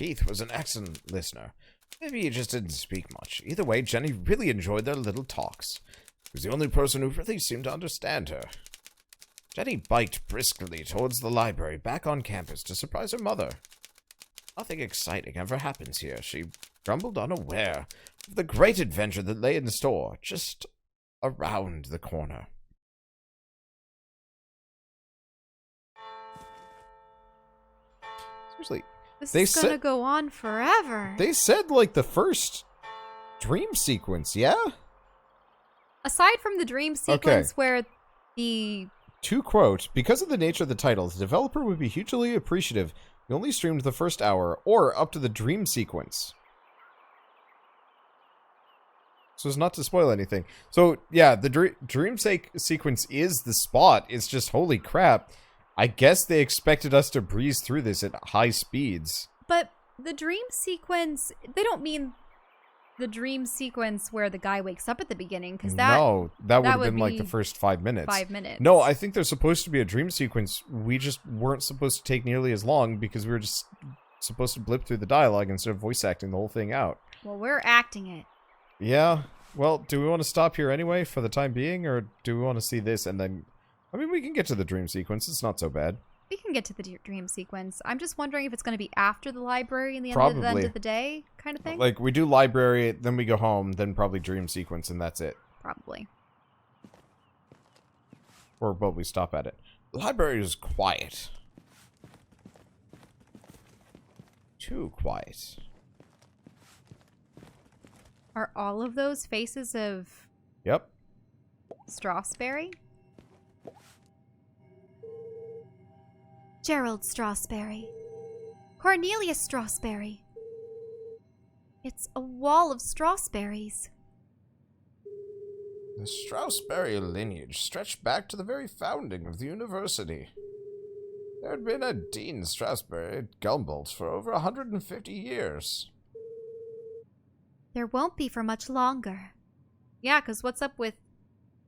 Keith was an excellent listener. Maybe he just didn't speak much. Either way, Jenny really enjoyed their little talks. He was the only person who really seemed to understand her. Jenny biked briskly towards the library back on campus to surprise her mother. Nothing exciting ever happens here, she grumbled, unaware of the great adventure that lay in store just around the corner. Seriously, this is gonna go on forever. They said, like, the first dream sequence, yeah? Aside from the dream sequence where the... To quote, because of the nature of the title, the developer would be hugely appreciative we only streamed the first hour, or up to the dream sequence. So as not to spoil anything. So, yeah, the dream sequence is the spot. It's just, holy crap. I guess they expected us to breeze through this at high speeds. But the dream sequence, they don't mean the dream sequence where the guy wakes up at the beginning, because that... No, that would have been like the first 5 minutes. 5 minutes. No, I think there's supposed to be a dream sequence. We just weren't supposed to take nearly as long because we were just supposed to blip through the dialogue instead of voice acting the whole thing out. Well, we're acting it. Yeah. Well, do we want to stop here anyway for the time being, or do we want to see this and then... I mean, we can get to the dream sequence. It's not so bad. We can get to the dream sequence. I'm just wondering if it's going to be after the library and the end of the day kind of thing. Like, we do library, then we go home, then probably dream sequence, and that's it. Probably. Or, well, we stop at it. The library is quiet. Too quiet. Are all of those faces of... Yep. Strasberry? Gerald Strasberry. Cornelius Strasberry. It's a wall of Strasberries. The Strasberry lineage stretched back to the very founding of the university. There had been a Dean Strasberry at Gumboldt for over 150 years. There won't be for much longer. Yeah, because what's up with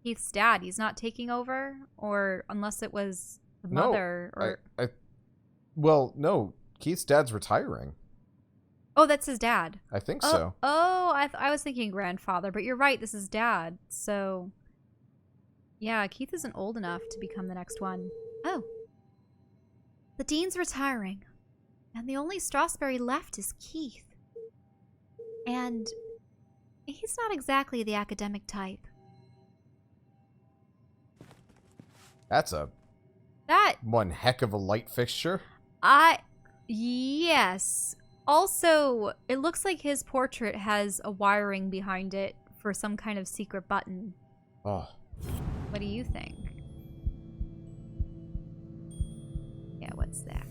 Keith's dad? He's not taking over? Or unless it was... the mother, or... Well, no. Keith's dad's retiring. Oh, that's his dad. I think so. Oh, I was thinking grandfather, but you're right, this is dad. So, yeah, Keith isn't old enough to become the next one. Oh. The dean's retiring, and the only Strasberry left is Keith. And he's not exactly the academic type. That's one heck of a light fixture. Yes. Also, it looks like his portrait has a wiring behind it for some kind of secret button. Oh. What do you think? Yeah, what's that?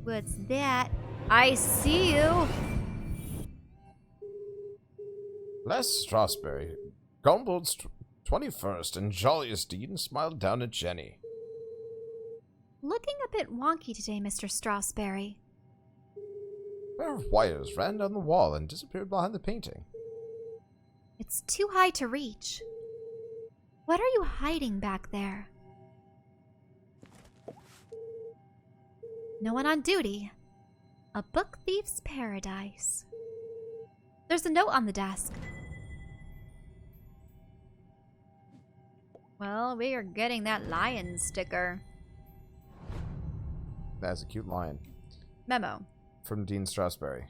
What's that? I see you! Les Strasberry, Gumboldt's 21st and jolliest dean, smiled down at Jenny. Looking a bit wonky today, Mr. Strasberry. A pair of wires ran down the wall and disappeared behind the painting. It's too high to reach. What are you hiding back there? No one on duty. A book thief's paradise. There's a note on the desk. Well, we are getting that lion sticker. That's a cute lion. Memo. From Dean Strasberry.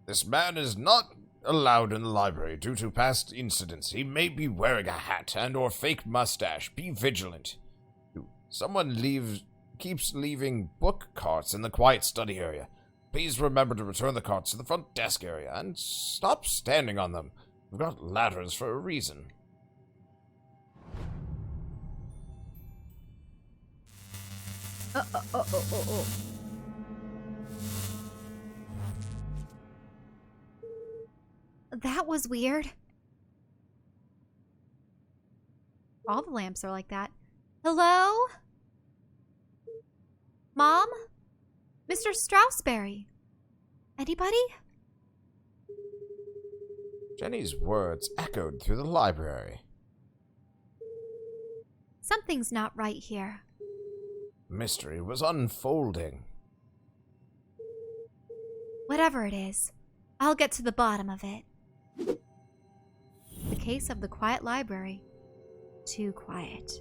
This man is not allowed in the library due to past incidents. He may be wearing a hat and or fake mustache. Be vigilant. Someone keeps leaving book carts in the quiet study area. Please remember to return the carts to the front desk area and stop standing on them. We've got ladders for a reason. Oh. That was weird. All the lamps are like that. Hello? Mom? Mr. Strasberry? Anybody? Jenny's words echoed through the library. Something's not right here. Mystery was unfolding. Whatever it is, I'll get to the bottom of it. The case of the quiet library. Too quiet.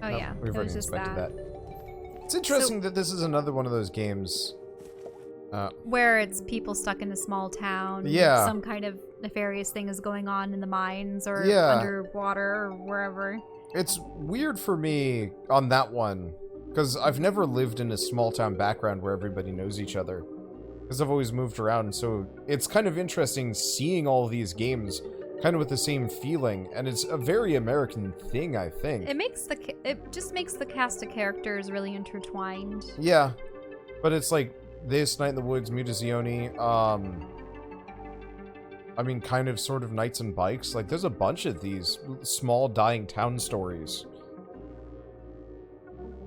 Oh Nope, yeah, we've it already was just inspected that. It's interesting that this is another one of those games. Where it's people stuck in a small town. Yeah. Some kind of nefarious thing is going on in the mines or Yeah. underwater or wherever. It's weird for me on that one, because I've never lived in a small town background where everybody knows each other. Because I've always moved around, so it's kind of interesting seeing all these games kind of with the same feeling, and it's a very American thing, I think. It just makes the cast of characters really intertwined. Yeah, but it's like this, Night in the Woods, Mutazione, I mean, kind of sort of Knights and Bikes. Like, there's a bunch of these small dying town stories.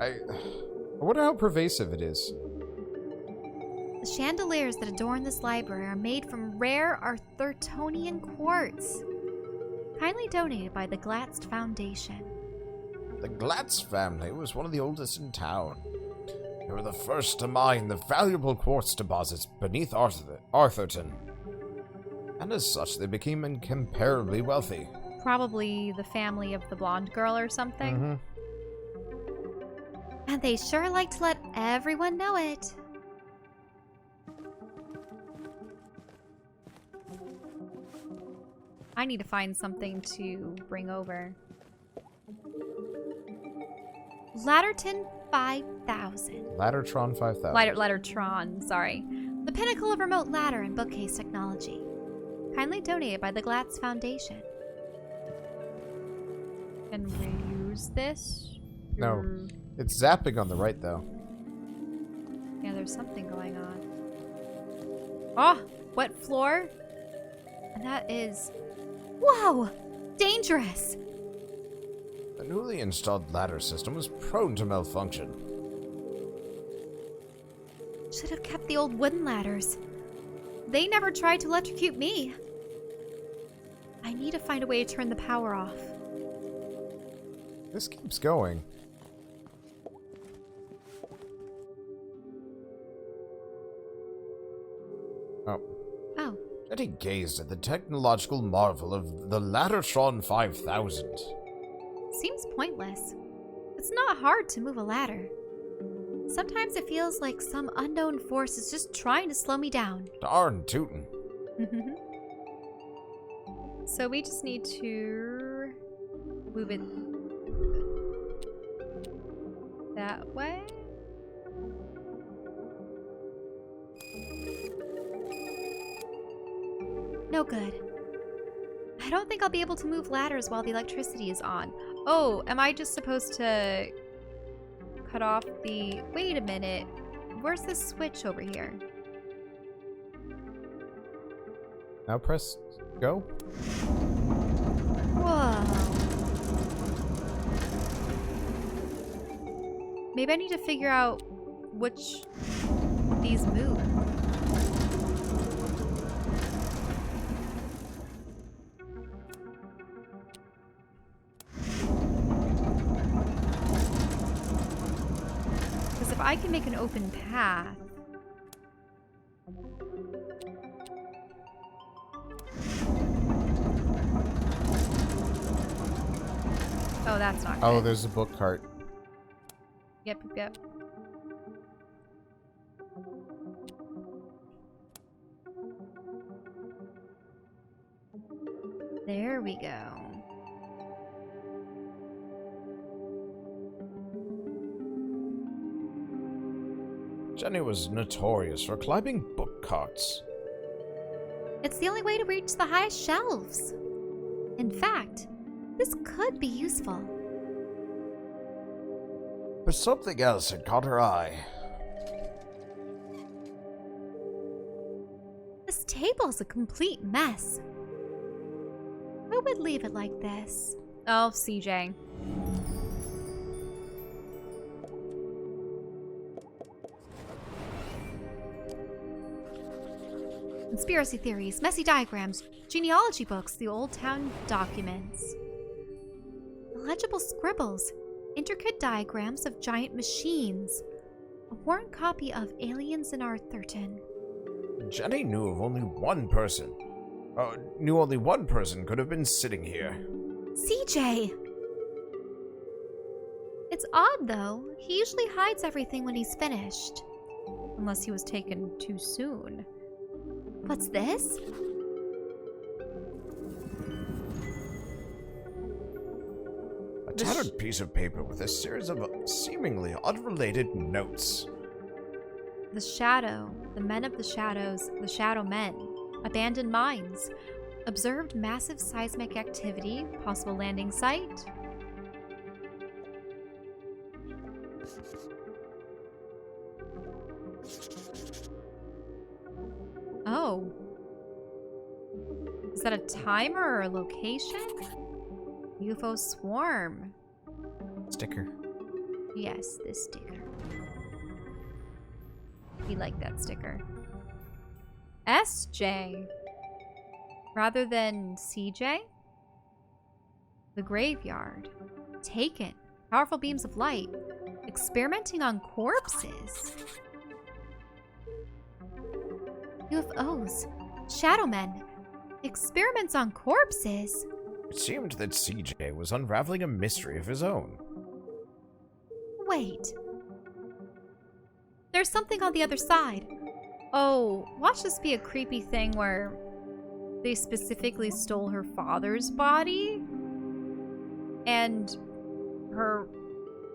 I wonder how pervasive it is. The chandeliers that adorn this library are made from rare Arthurtonian quartz. Kindly donated by the Glatz Foundation. The Glatz family was one of the oldest in town. They were the first to mine the valuable quartz deposits beneath Arthurton. And as such, they became incomparably wealthy. Probably the family of the blonde girl or something. And they sure like to let everyone know it. I need to find something to bring over. Ladderton 5000. Laddertron 5000. Laddertron, sorry. The pinnacle of remote ladder and bookcase technology. Kindly donated by the Glatz Foundation. Can we use this? No. It's zapping on the right, though. Yeah, there's something going on. Oh, wet floor. And that is... Whoa! Dangerous! The newly installed ladder system was prone to malfunction. Should have kept the old wooden ladders. They never tried to electrocute me. I need to find a way to turn the power off. This keeps going. Oh. Oh. Eddie gazed at the technological marvel of the Laddertron 5000. Seems pointless. It's not hard to move a ladder. Sometimes it feels like some unknown force is just trying to slow me down. Darn tootin'. So we just need to move it that way. No good. I don't think I'll be able to move ladders while the electricity is on. Oh, am I just supposed to cut off the... Wait a minute. Where's the switch over here? Now press go. Whoa. Maybe I need to figure out which these move. Because if I can make an open path... Oh, that's not good. Oh, there's a book cart. Yep. There we go. Jenny was notorious for climbing book carts. It's the only way to reach the highest shelves. In fact, this could be useful. But something else had caught her eye. This table's a complete mess. Who would leave it like this? Oh, CJ. Conspiracy theories, messy diagrams, genealogy books, the old town documents. Illegible scribbles. intricate diagrams of giant machines. A worn copy of Aliens in Arthurton. Jenny knew only one person could have been sitting here. CJ! It's odd, though. He usually hides everything when he's finished. Unless he was taken too soon. What's this? A tattered piece of paper with a series of seemingly unrelated notes. The Shadow, the Men of the Shadows, the Shadow Men, abandoned mines, observed massive seismic activity, possible landing site. Oh. Is that a timer or a location? UFO swarm. Sticker. Yes, this sticker. We like that sticker. SJ. Rather than CJ? The graveyard. Taken. Powerful beams of light. Experimenting on corpses. UFOs. Shadow Men. Experiments on corpses. It seemed that CJ was unraveling a mystery of his own. Wait. There's something on the other side. Oh, watch this be a creepy thing where they specifically stole her father's body and her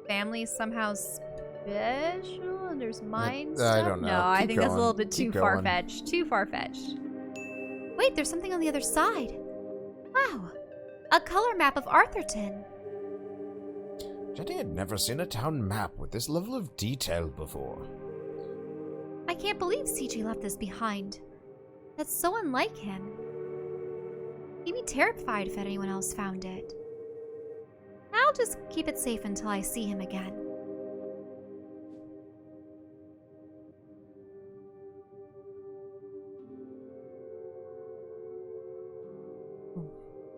family's somehow special and there's mind stuff? I don't know. No, I Keep think that's a going. little bit too Keep going. far-fetched. Too far-fetched. Wait, there's something on the other side. Wow. A color map of Arthurton. Jenny had never seen a town map with this level of detail before. I can't believe CJ left this behind. That's so unlike him. He'd be terrified if anyone else found it. I'll just keep it safe until I see him again.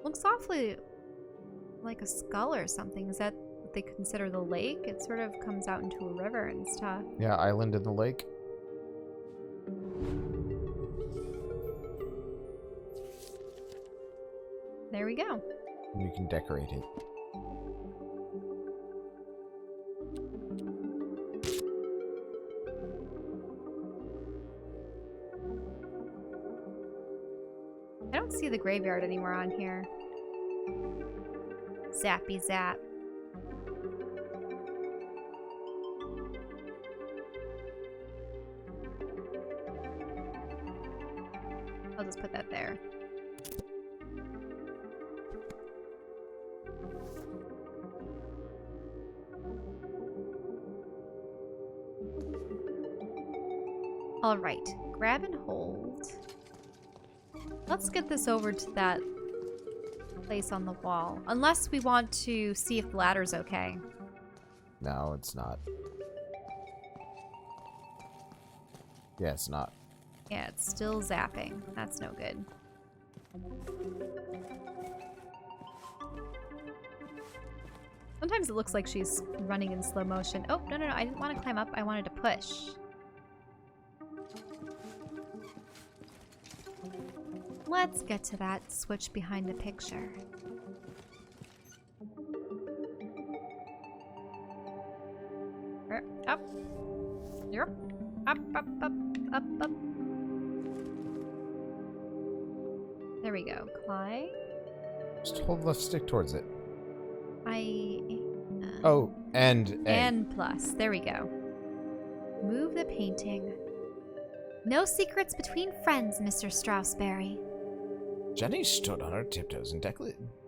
Looks awfully like a skull or something. Is that what they consider the lake? It sort of comes out into a river and stuff. Yeah, island in the lake. There we go. You can decorate it. I don't see the graveyard anymore on here. Zappy zap. I'll just put that there. All right, grab and hold. Let's get this over to that place on the wall. Unless we want to see if the ladder's okay. No, it's not. Yeah, it's not. Yeah, it's still zapping. That's no good. Sometimes it looks like she's running in slow motion. Oh, no, I didn't want to climb up. I wanted to push. Let's get to that switch behind the picture. Up. Yep. Up. There we go. Climb. Just hold left stick towards it. Oh, and A. And plus. There we go. Move the painting. No secrets between friends, Mr. Straussberry. Jenny stood on her tiptoes and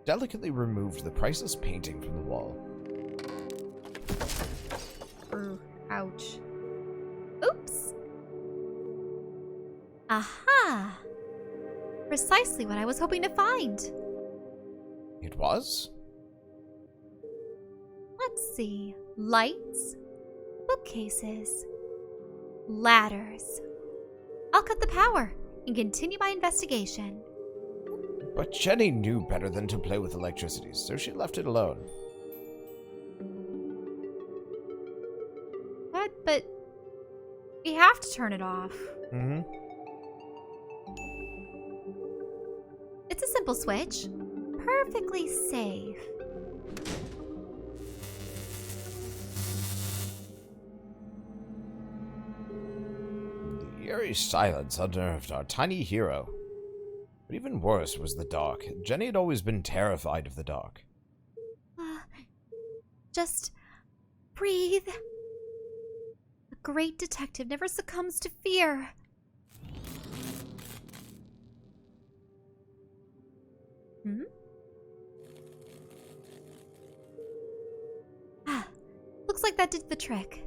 delicately removed the priceless painting from the wall. Ouch. Oops. Aha! Precisely what I was hoping to find. It was? Let's see. Lights, bookcases, ladders. I'll cut the power and continue my investigation. But Jenny knew better than to play with electricity, so she left it alone. but we have to turn it off. Mm-hmm. It's a simple switch. Perfectly safe. The eerie silence unnerved our tiny hero. But even worse was the dark. Jenny had always been terrified of the dark. Just breathe. The great detective never succumbs to fear. Hmm? Looks like that did the trick.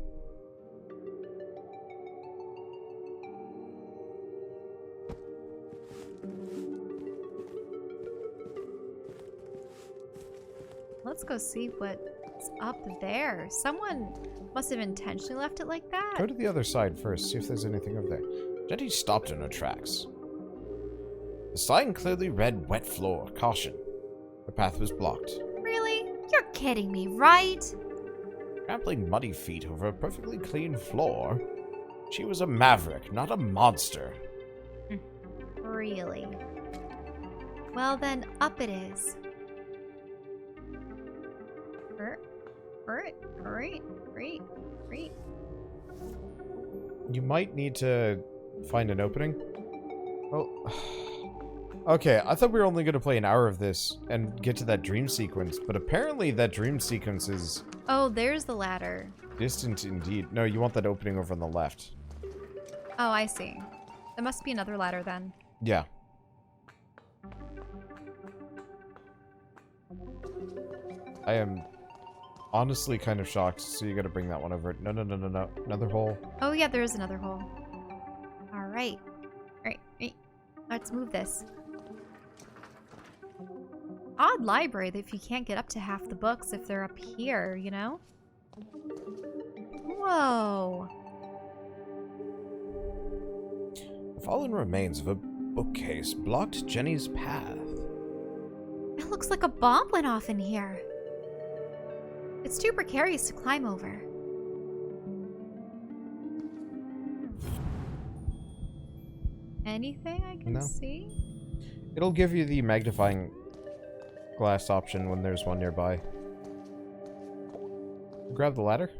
Let's go see what's up there. Someone must have intentionally left it like that. Go to the other side first, see if there's anything over there. Jenny stopped in her tracks. The sign clearly read wet floor, caution. The path was blocked. Really? You're kidding me, right? Trampling muddy feet over a perfectly clean floor. She was a maverick, not a monster. Really? Well then, up it is. Alright. You might need to find an opening. Oh. Okay, I thought we were only going to play an hour of this and get to that dream sequence, but apparently that dream sequence is... Oh, there's the ladder. distant indeed. No, you want that opening over on the left. Oh, I see. There must be another ladder then. Yeah. I am honestly kind of shocked, so you gotta bring that one over. No. Another hole. Oh yeah, there is another hole. Alright. Alright, let's move this. Odd library that if you can't get up to half the books if they're up here, you know? Whoa. The fallen remains of a bookcase blocked Jenny's path. It looks like a bomb went off in here. It's too precarious to climb over. Anything I can see? It'll give you the magnifying glass option when there's one nearby. Grab the ladder.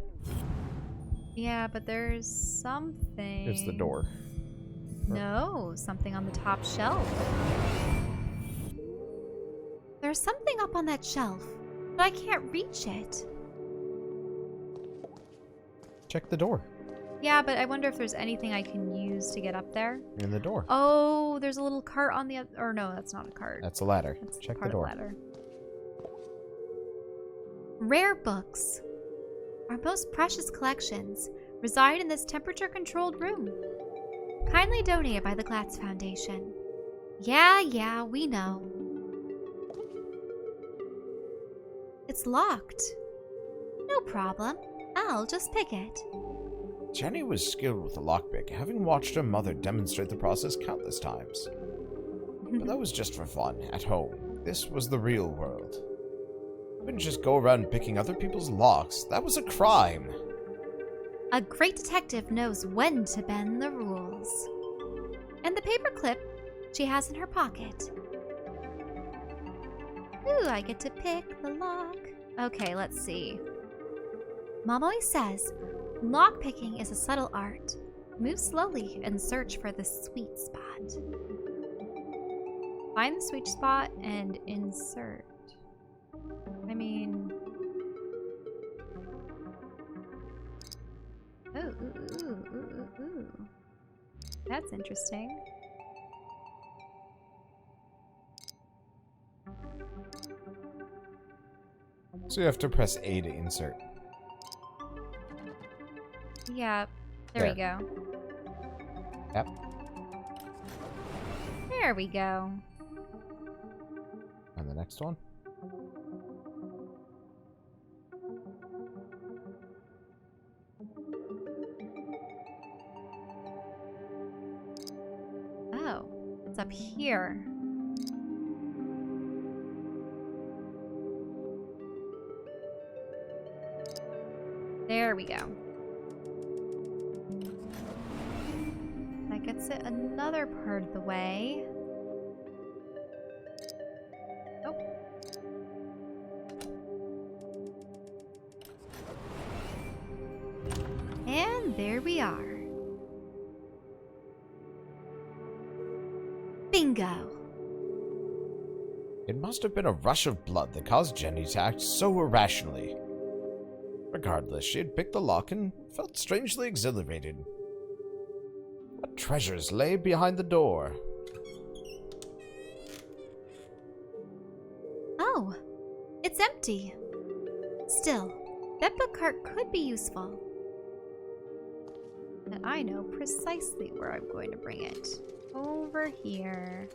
Yeah, but there's something. It's the door. No, something on the top shelf. There's something up on that shelf, but I can't reach it. Check the door. Yeah, but I wonder if there's anything I can use to get up there. In the door. Oh, there's a little cart on the other. Or no, that's not a cart. That's a ladder. That's Check part the door. Of the ladder. Rare books. Our most precious collections reside in this temperature-controlled room. Kindly donated by the Glatz Foundation. Yeah, we know. It's locked. No problem. I'll just pick it. Jenny was skilled with the lockpick, having watched her mother demonstrate the process countless times. But that was just for fun, at home. This was the real world. You wouldn't just go around picking other people's locks. That was a crime. A great detective knows when to bend the rules. And the paperclip she has in her pocket. Ooh, I get to pick the lock. Okay, let's see. Mom always says, lockpicking is a subtle art. Move slowly and search for the sweet spot. Find the sweet spot and insert. I mean... Ooh. That's interesting. So you have to press A to insert. Yeah, there we go. Yep. There we go. And the next one? Oh, it's up here. There we go. that gets it another part of the way. Oh. And there we are. Bingo. It must have been a rush of blood that caused Jenny to act so irrationally. Regardless, she had picked the lock and felt strangely exhilarated. What treasures lay behind the door? Oh, it's empty. Still, that book cart could be useful. And I know precisely where I'm going to bring it. Over here.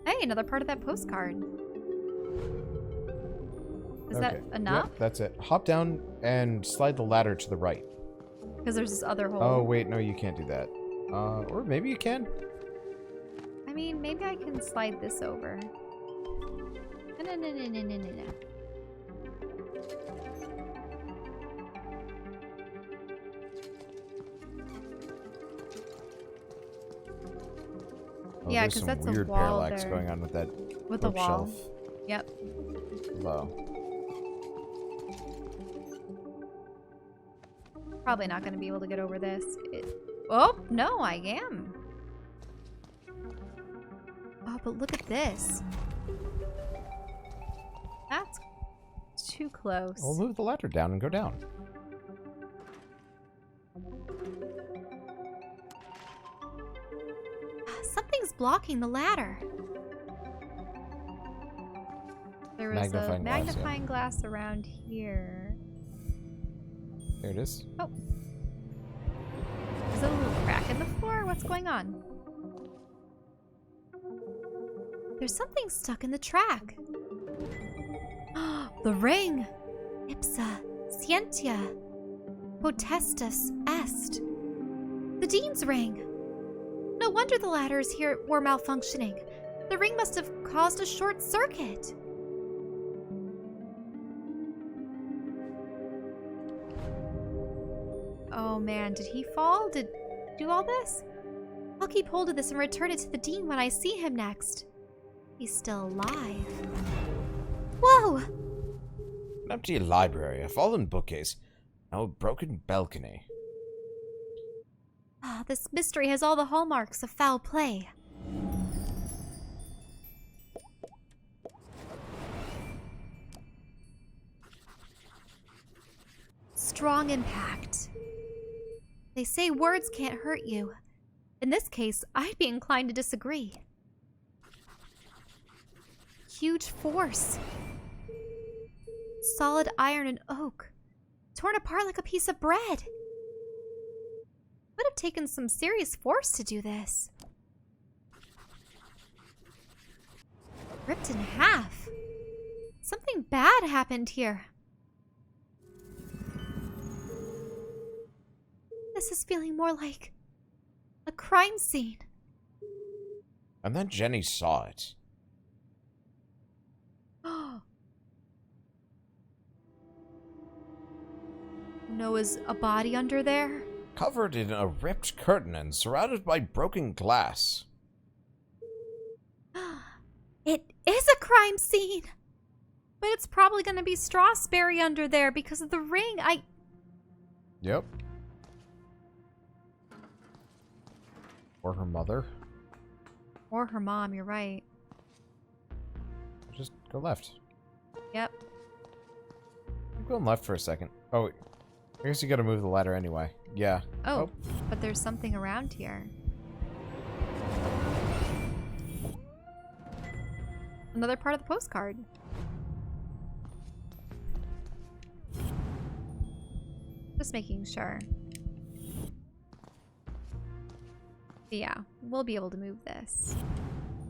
Hey, another part of that postcard. Is that enough? Yep, that's it. Hop down and slide the ladder to the right. Because there's this other hole. Oh, wait, no, you can't do that. Or maybe you can. I mean, maybe I can slide this over. No. Oh, Yeah, there's because some that's a weird wall parallax there. going on with that With the wall. bookshelf Yep. below. Probably not going to be able to get over this. Oh, no, I am. Oh, but look at this. That's too close. We'll move the ladder down and go down. Something's blocking the ladder. There was a magnifying glass around here. There it is. Oh. Is there a little crack in the floor? What's going on? There's something stuck in the track. The ring! Ipsa, scientia, potestas est. The Dean's ring! No wonder the ladders here were malfunctioning. The ring must have caused a short circuit. Oh man, did he fall? Did he do all this? I'll keep hold of this and return it to the Dean when I see him next. He's still alive. Whoa! An empty library, a fallen bookcase, now a broken balcony. Ah, this mystery has all the hallmarks of foul play. Strong impact. They say words can't hurt you. In this case, I'd be inclined to disagree. Huge force. Solid iron and oak. Torn apart like a piece of bread. Would have taken some serious force to do this. Ripped in half. Something bad happened here. This is feeling more like a crime scene. And then Jenny saw it. Noah's a body under there? Covered in a ripped curtain and surrounded by broken glass. It is a crime scene! But it's probably going to be Strasberry under there because of the ring. Yep. Or her mother. Or her mom, you're right. Just go left. Yep. I'm going left for a second. Oh, I guess you gotta move the ladder anyway. Yeah. Oh, but there's something around here. Another part of the postcard. Just making sure. But yeah, we'll be able to move this.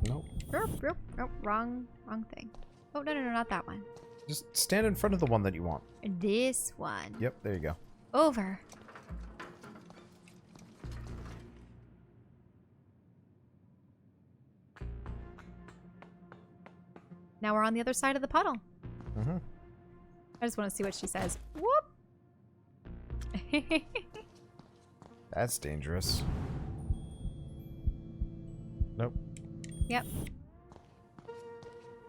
Nope. Nope, wrong thing. Oh, no, not that one. Just stand in front of the one that you want. This one. Yep, there you go. Over. Now we're on the other side of the puddle. Mm-hmm. I just want to see what she says. Whoop! That's dangerous. Nope. Yep.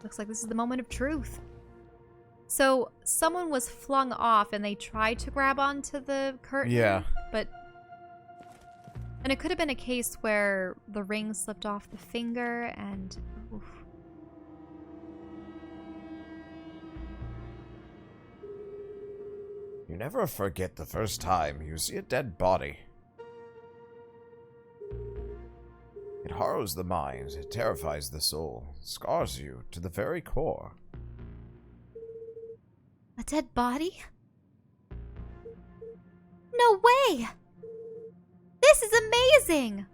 Looks like this is the moment of truth. So, someone was flung off and they tried to grab onto the curtain. Yeah. But... And it could have been a case where the ring slipped off the finger and... Oof. You never forget the first time you see a dead body. It harrows the mind, it terrifies the soul, scars you to the very core. A dead body? No way! This is amazing!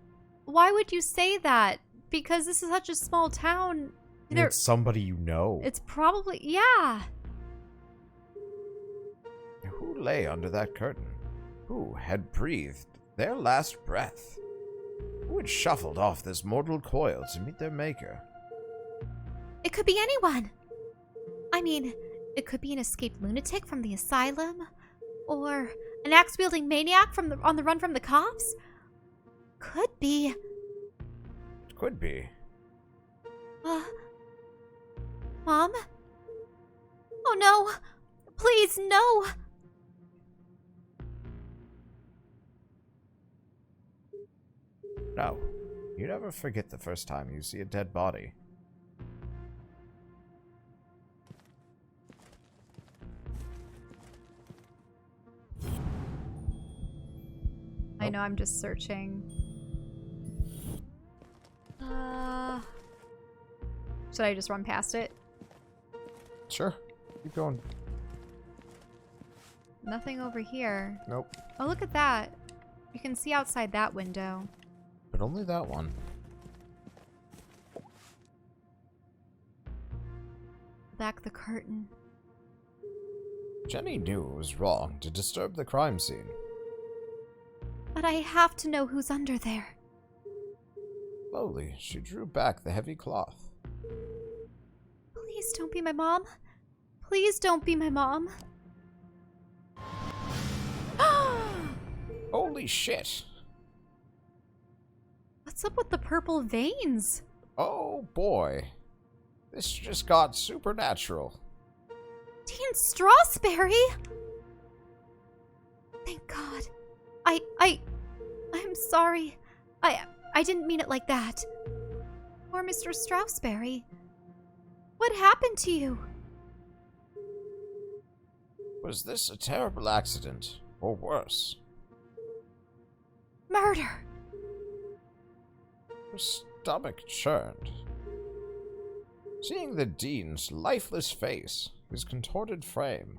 Why would you say that? Because this is such a small town. It's somebody you know. It's probably... Yeah. Who lay under that curtain? Who had breathed their last breath? Who had shuffled off this mortal coil to meet their maker? It could be anyone. I mean, it could be an escaped lunatic from the asylum, or an axe-wielding maniac on the run from the cops. Could be. It could be. Mom? Oh no! Please, no! No. You never forget the first time you see a dead body. I know, I'm just searching. Should I just run past it? Sure. Keep going. Nothing over here. Nope. Oh, look at that. You can see outside that window. But only that one. Back the curtain. Jenny knew it was wrong to disturb the crime scene. But I have to know who's under there. Slowly, she drew back the heavy cloth. Please don't be my mom. Please don't be my mom. Holy shit! What's up with the purple veins? Oh boy. This just got supernatural. Dean Strasberry? Thank God. I'm sorry. I didn't mean it like that. Poor Mr. Strasberry. What happened to you? Was this a terrible accident, or worse? Murder. Her stomach churned. Seeing the Dean's lifeless face, his contorted frame,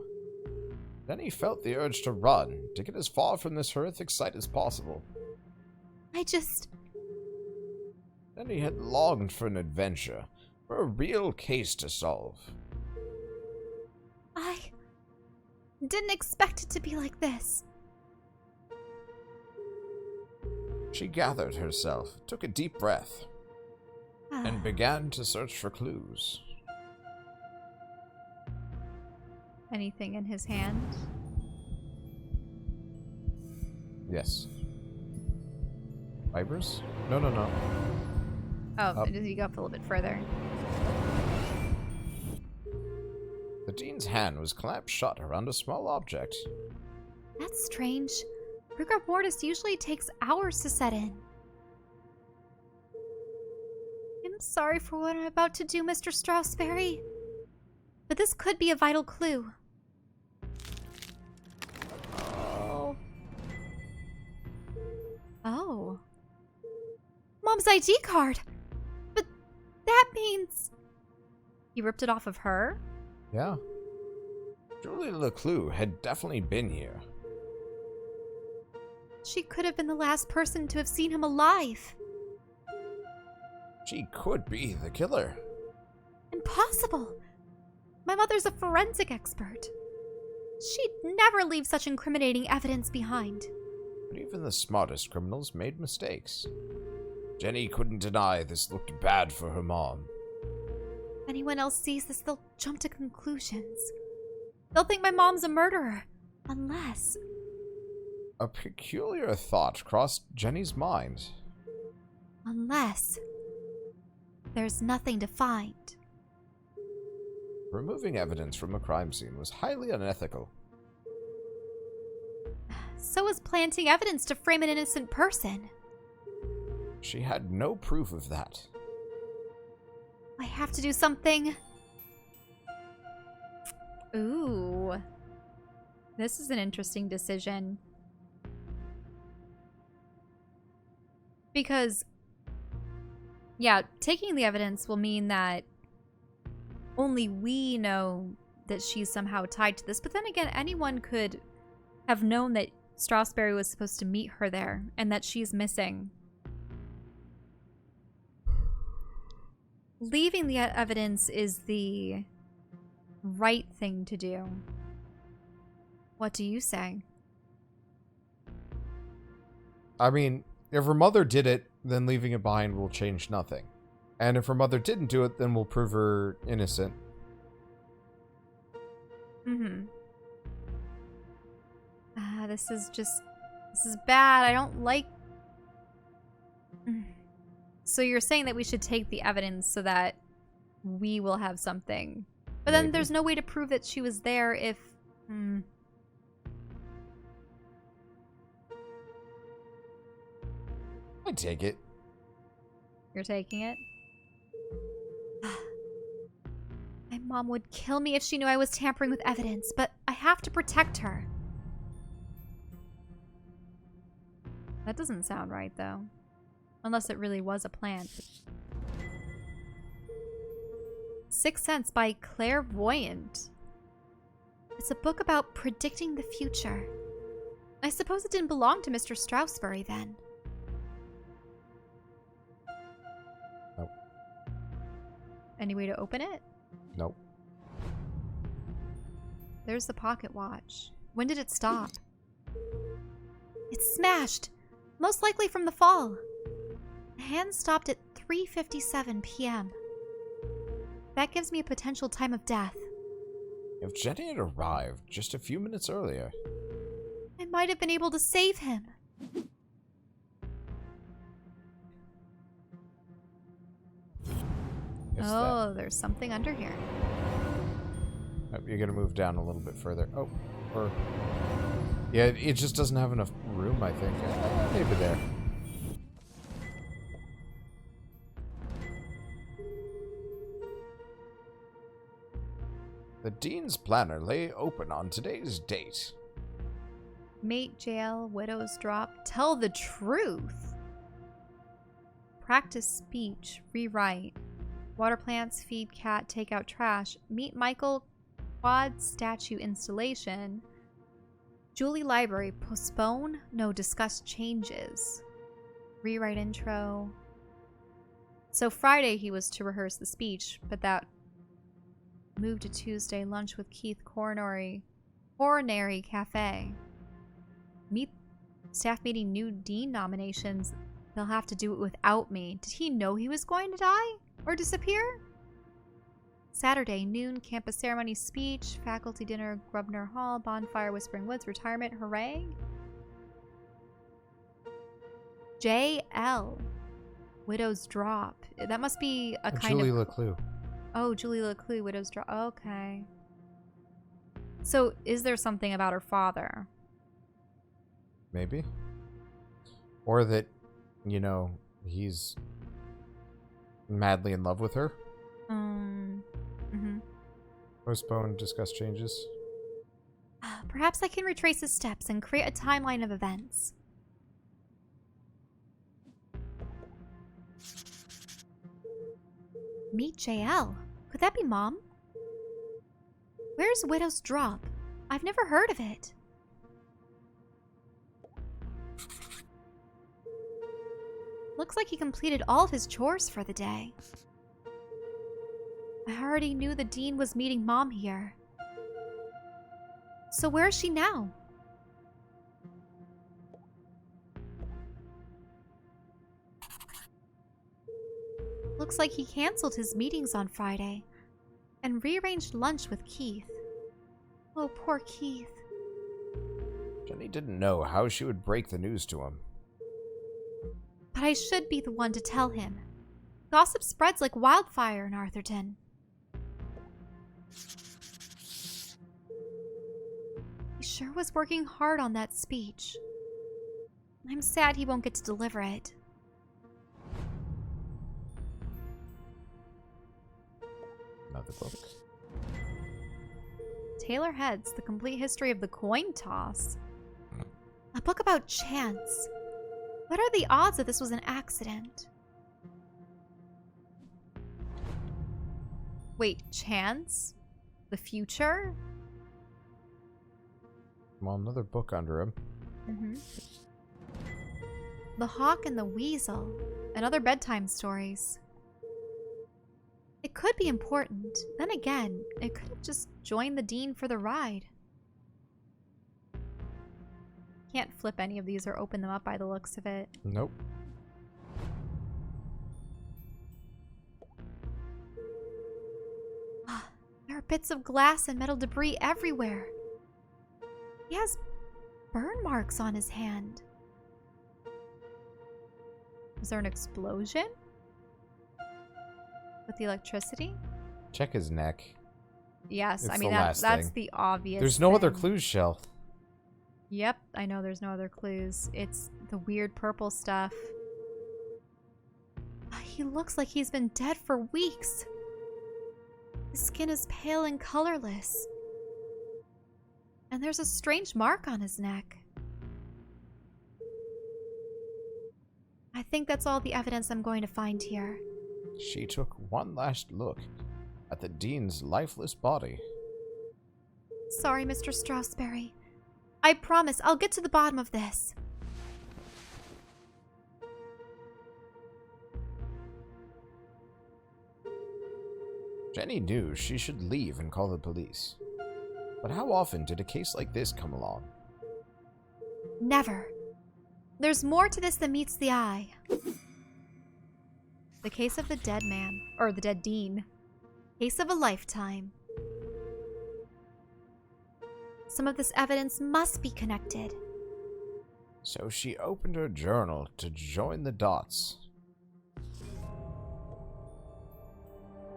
then he felt the urge to run, to get as far from this horrific sight as possible. Then he had longed for an adventure, for a real case to solve. I didn't expect it to be like this. She gathered herself, took a deep breath, and began to search for clues. Anything in his hand? Yes. Fibers? No. Oh, does he go up a little bit further? The Dean's hand was clamped shut around a small object. That's strange. Rigor mortis usually takes hours to set in. I'm sorry for what I'm about to do, Mr. Strasberry. But this could be a vital clue. Oh. Mom's ID card! But that means... He ripped it off of her? Yeah. Julie LeClue had definitely been here. She could have been the last person to have seen him alive. She could be the killer. Impossible! My mother's a forensic expert. She'd never leave such incriminating evidence behind. But even the smartest criminals made mistakes. Jenny couldn't deny this looked bad for her mom. If anyone else sees this, they'll jump to conclusions. They'll think my mom's a murderer. Unless... A peculiar thought crossed Jenny's mind. Unless there's nothing to find. Removing evidence from a crime scene was highly unethical. So is planting evidence to frame an innocent person. She had no proof of that. I have to do something. Ooh. This is an interesting decision. Because, yeah, taking the evidence will mean that only we know that she's somehow tied to this. But then again, anyone could have known that Strasberry was supposed to meet her there and that she's missing. Leaving the evidence is the right thing to do. What do you say? I mean, if her mother did it, then leaving it behind will change nothing. And if her mother didn't do it, then we'll prove her innocent. Mm-hmm. This is bad. I don't like... So you're saying that we should take the evidence so that we will have something. But then there's no way to prove that she was there if... I take it. You're taking it? My mom would kill me if she knew I was tampering with evidence, but I have to protect her. That doesn't sound right, though. Unless it really was a plant. Sixth Sense by Clairvoyant. It's a book about predicting the future. I suppose it didn't belong to Mr. Strasberry then. Nope. Any way to open it? Nope. There's the pocket watch. When did it stop? It's smashed! Most likely from the fall. The hand stopped at 3:57 p.m. That gives me a potential time of death. If Jenny had arrived just a few minutes earlier... I might have been able to save him. There's something under here. Oh, you're gonna move down a little bit further. Oh, or... Yeah, it just doesn't have enough room, I think. Maybe there. The Dean's planner lay open on today's date. Mate, jail, widow's drop. Tell the truth. Practice speech. Rewrite. Water plants, feed cat, take out trash. Meet Michael, quad statue installation. Julie library, postpone, no, discuss changes. Rewrite intro. So Friday he was to rehearse the speech, but that moved to Tuesday. Lunch with Keith, coronary cafe. Meet staff meeting, new dean nominations. They'll have to do it without me. Did he know he was going to die or disappear? Saturday, noon, campus ceremony, speech, faculty dinner, Grubner Hall, bonfire, Whispering Woods, retirement, hooray. JL, widow's drop. That must be a kind Julie of... LeClue. Oh, Julie LeClue, widow's drop. Okay. So, is there something about her father? Maybe. Or that, you know, he's madly in love with her. Postpone, discuss changes. Perhaps I can retrace his steps and create a timeline of events. Meet JL. Could that be Mom? Where's Widow's Drop? I've never heard of it. Looks like he completed all of his chores for the day. I already knew the dean was meeting Mom here. So where is she now? Looks like he canceled his meetings on Friday and rearranged lunch with Keith. Oh, poor Keith. Jenny didn't know how she would break the news to him. But I should be the one to tell him. Gossip spreads like wildfire in Arthurton. He sure was working hard on that speech. I'm sad he won't get to deliver it. Another book. Taylor Heads, The Complete History of the Coin Toss. A book about chance. What are the odds that this was an accident? Wait, chance? The future? Well, another book under him. Mm-hmm. The Hawk and the Weasel, and other bedtime stories. It could be important. Then again, it could have just joined the dean for the ride. Can't flip any of these or open them up by the looks of it. Nope. There are bits of glass and metal debris everywhere. He has burn marks on his hand. Was there an explosion? With the electricity? Check his neck. Yes, It's I mean the last that's thing. the obvious There's no other thing. clues, Shell. Yep, I know there's no other clues. It's the weird purple stuff. He looks like he's been dead for weeks. His skin is pale and colorless. And there's a strange mark on his neck. I think that's all the evidence I'm going to find here. She took one last look at the dean's lifeless body. Sorry, Mr. Strasberry. I promise I'll get to the bottom of this. Jenny knew she should leave and call the police. But how often did a case like this come along? Never. There's more to this than meets the eye. The case of the dead man, or the dead dean. Case of a lifetime. Some of this evidence must be connected. So she opened her journal to join the dots.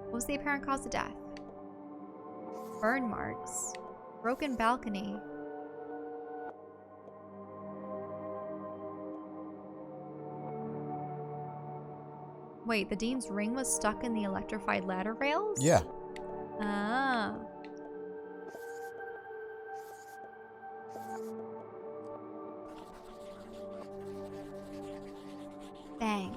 What was the apparent cause of death? Burn marks. Broken balcony. Wait, the dean's ring was stuck in the electrified ladder rails? Yeah. Ah. Bang.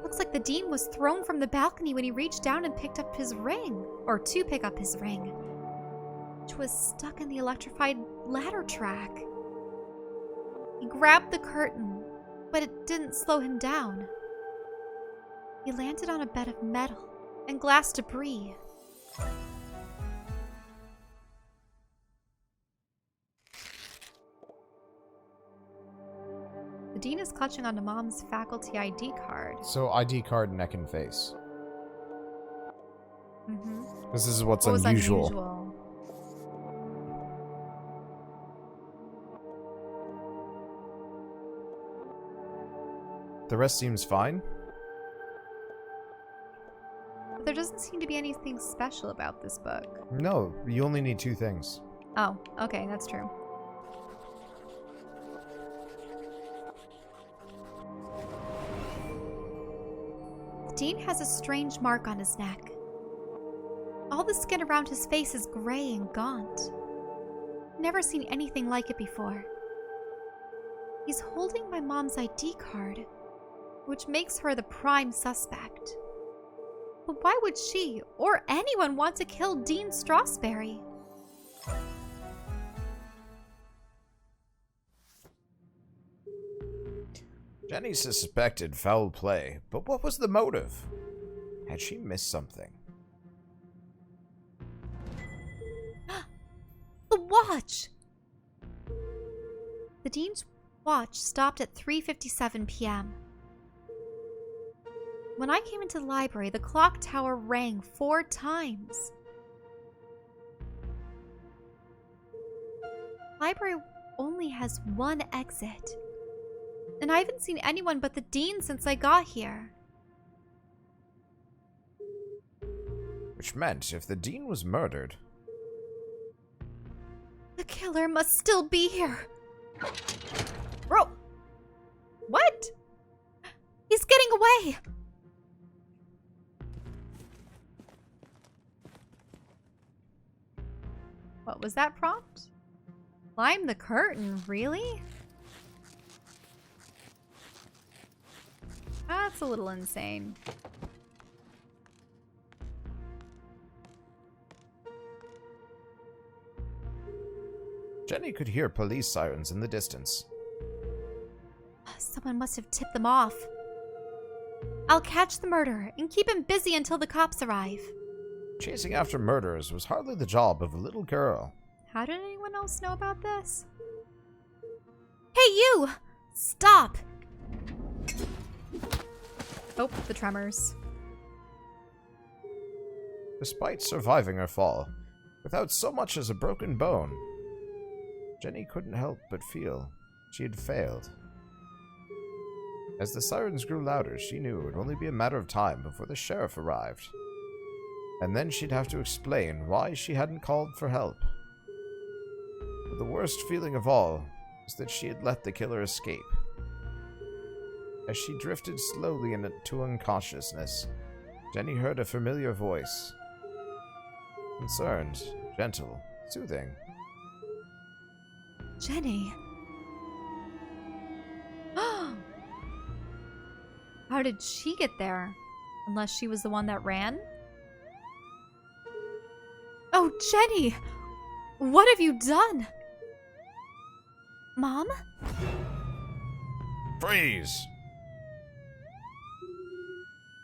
Looks like the dean was thrown from the balcony when he reached down and picked up his ring. Or to pick up his ring. Which was stuck in the electrified ladder track. He grabbed the curtain, but it didn't slow him down. He landed on a bed of metal and glass debris. The dean is clutching onto Mom's faculty ID card. So ID card, neck, and face. Mm-hmm. This is what's What was unusual. unusual? The rest seems fine. But there doesn't seem to be anything special about this book. No, you only need two things. Oh, okay, that's true. The dean has a strange mark on his neck. All the skin around his face is gray and gaunt. Never seen anything like it before. He's holding my mom's ID card, which makes her the prime suspect. But why would she or anyone want to kill Dean Strasberry? Jenny suspected foul play, but what was the motive? Had she missed something? The watch! The dean's watch stopped at 3:57 p.m. When I came into the library, the clock tower rang 4 times. Library only has one exit. And I haven't seen anyone but the dean since I got here. Which meant if the dean was murdered... The killer must still be here. Bro. What? He's getting away. What was that prompt? Climb the curtain, really? That's a little insane. Jenny could hear police sirens in the distance. Someone must have tipped them off. I'll catch the murderer and keep him busy until the cops arrive. Chasing after murderers was hardly the job of a little girl. How did anyone else know about this? Hey, you! Stop! Oh, the tremors. Despite surviving her fall, without so much as a broken bone, Jenny couldn't help but feel she had failed. As the sirens grew louder, she knew it would only be a matter of time before the sheriff arrived. And then she'd have to explain why she hadn't called for help. But the worst feeling of all was that she had let the killer escape. As she drifted slowly into unconsciousness, Jenny heard a familiar voice. Concerned, gentle, soothing. Jenny. How did she get there? Unless she was the one that ran? Oh, Jenny! What have you done? Mom? Freeze!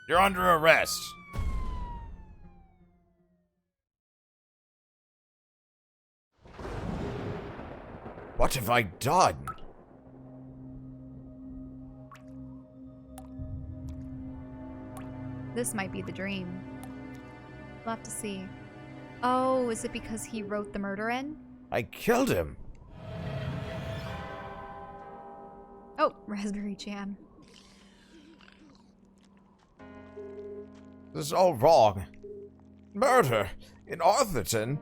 You're under arrest. What have I done? This might be the dream. We'll have to see. Oh, is it because he wrote the murder in? I killed him. Oh, raspberry jam. This is all wrong. Murder in Arthurton.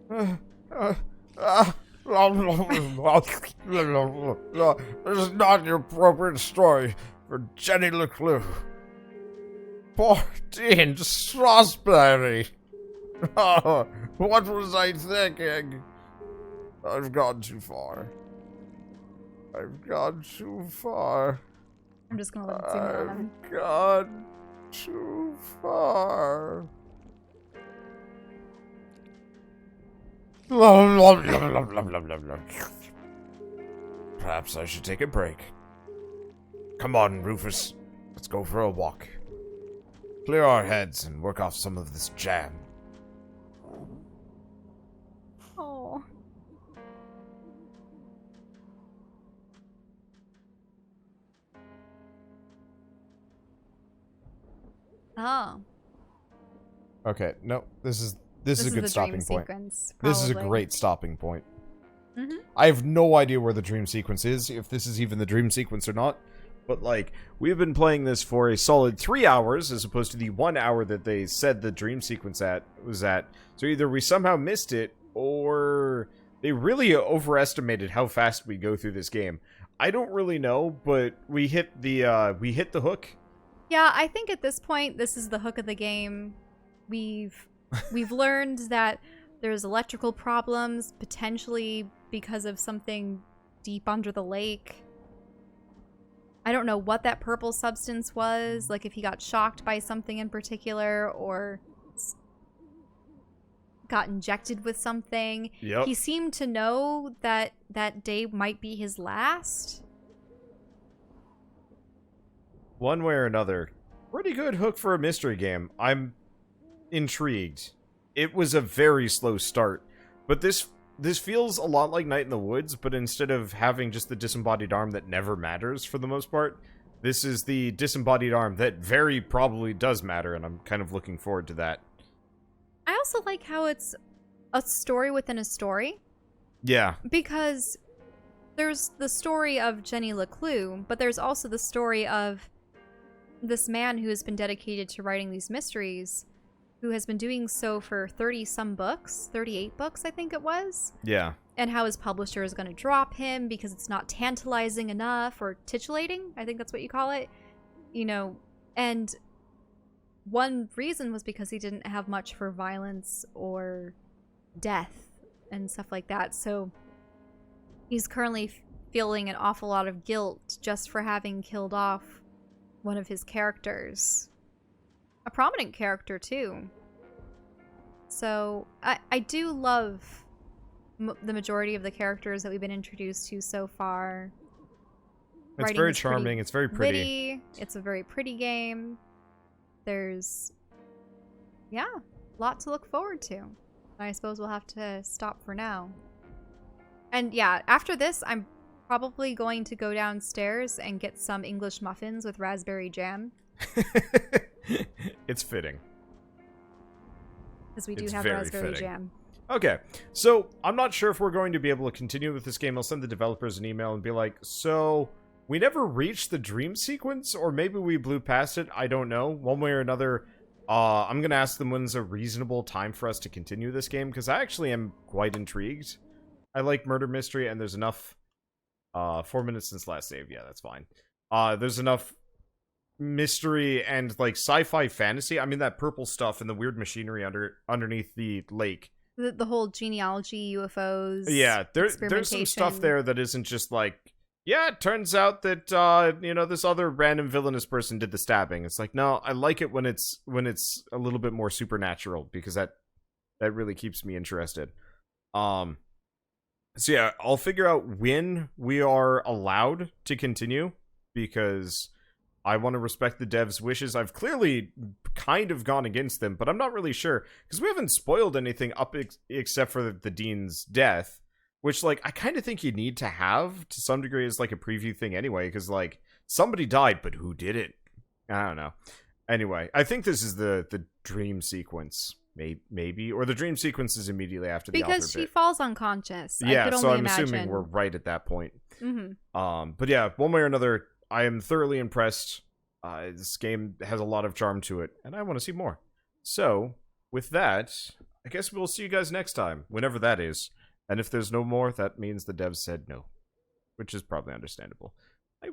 This is not the appropriate story for Jenny LeClue. Poor Dean Strasberry. What was I thinking? I've gone too far. I've gone too far. I'm just gonna let it zoom in on him. I've gone too far. Perhaps I should take a break. Come on, Rufus. Let's go for a walk. Clear our heads and work off some of this jam. Oh. Oh. Okay, no, this is a good stopping point. Sequence, this is a great stopping point. I have no idea where the dream sequence is, if this is even the dream sequence or not. But, like, we've been playing this for a solid 3 hours, as opposed to the 1 hour that they said the dream sequence was at. So either we somehow missed it, or they really overestimated how fast we go through this game. I don't really know, but we hit the hook. Yeah, I think at this point, this is the hook of the game. We've learned that there's electrical problems, potentially because of something deep under the lake. I don't know what that purple substance was, like if he got shocked by something in particular or got injected with something. Yep. He seemed to know that that day might be his last. One way or another, pretty good hook for a mystery game. I'm intrigued. It was a very slow start, but this feels a lot like Night in the Woods, but instead of having just the disembodied arm that never matters for the most part, this is the disembodied arm that very probably does matter, and I'm kind of looking forward to that. I also like how it's a story within a story. Yeah. Because there's the story of Jenny LeClue, but there's also the story of this man who has been dedicated to writing these mysteries, who has been doing so for 30-some books, 38 books, I think it was. Yeah. And how his publisher is going to drop him because it's not tantalizing enough, or titillating, I think that's what you call it. You know, and one reason was because he didn't have much for violence or death and stuff like that. So he's currently feeling an awful lot of guilt just for having killed off one of his characters. A prominent character, too. So I do love the majority of the characters that we've been introduced to so far. It's very charming. It's very pretty. Witty. It's a very pretty game. There's, yeah, a lot to look forward to. I suppose we'll have to stop for now. And yeah, after this, I'm probably going to go downstairs and get some English muffins with raspberry jam. It's fitting. Because we do have raspberry jam. Okay, so I'm not sure if we're going to be able to continue with this game. I'll send the developers an email and be like, so we never reached the dream sequence, or maybe we blew past it. I don't know. One way or another, I'm going to ask them when's a reasonable time for us to continue this game, because I actually am quite intrigued. I like murder mystery, and there's enough... 4 minutes since last save. Yeah, that's fine. There's enough mystery and, like, sci-fi fantasy. I mean, that purple stuff and the weird machinery underneath the lake. The whole genealogy, UFOs. Yeah, there's some stuff there that isn't just like, yeah, it turns out that, you know, this other random villainous person did the stabbing. It's like, no, I like it when it's a little bit more supernatural, because that really keeps me interested. So yeah, I'll figure out when we are allowed to continue, because I want to respect the devs' wishes. I've clearly kind of gone against them, but I'm not really sure, because we haven't spoiled anything up except for the Dean's death, which, like, I kind of think you need to have to some degree as, like, a preview thing anyway, because, like, somebody died, but who did it? I don't know. Anyway, I think this is the dream sequence. Maybe, or the dream sequence is immediately after the because she falls unconscious. Yeah, I could so only I'm imagine. assuming we're right at that point. Mm-hmm. But yeah, one way or another, I am thoroughly impressed. This game has a lot of charm to it, and I want to see more. So, with that, I guess we'll see you guys next time, whenever that is. And if there's no more, that means the devs said no, which is probably understandable.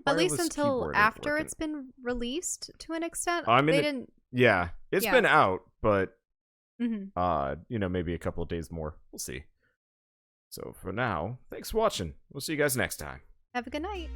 At least until after it's been released, to an extent. I mean, they didn't. Yeah, it's been out, but. Mm-hmm. You know, maybe a couple of days more. We'll see. So for now, thanks for watching. We'll see you guys next time. Have a good night.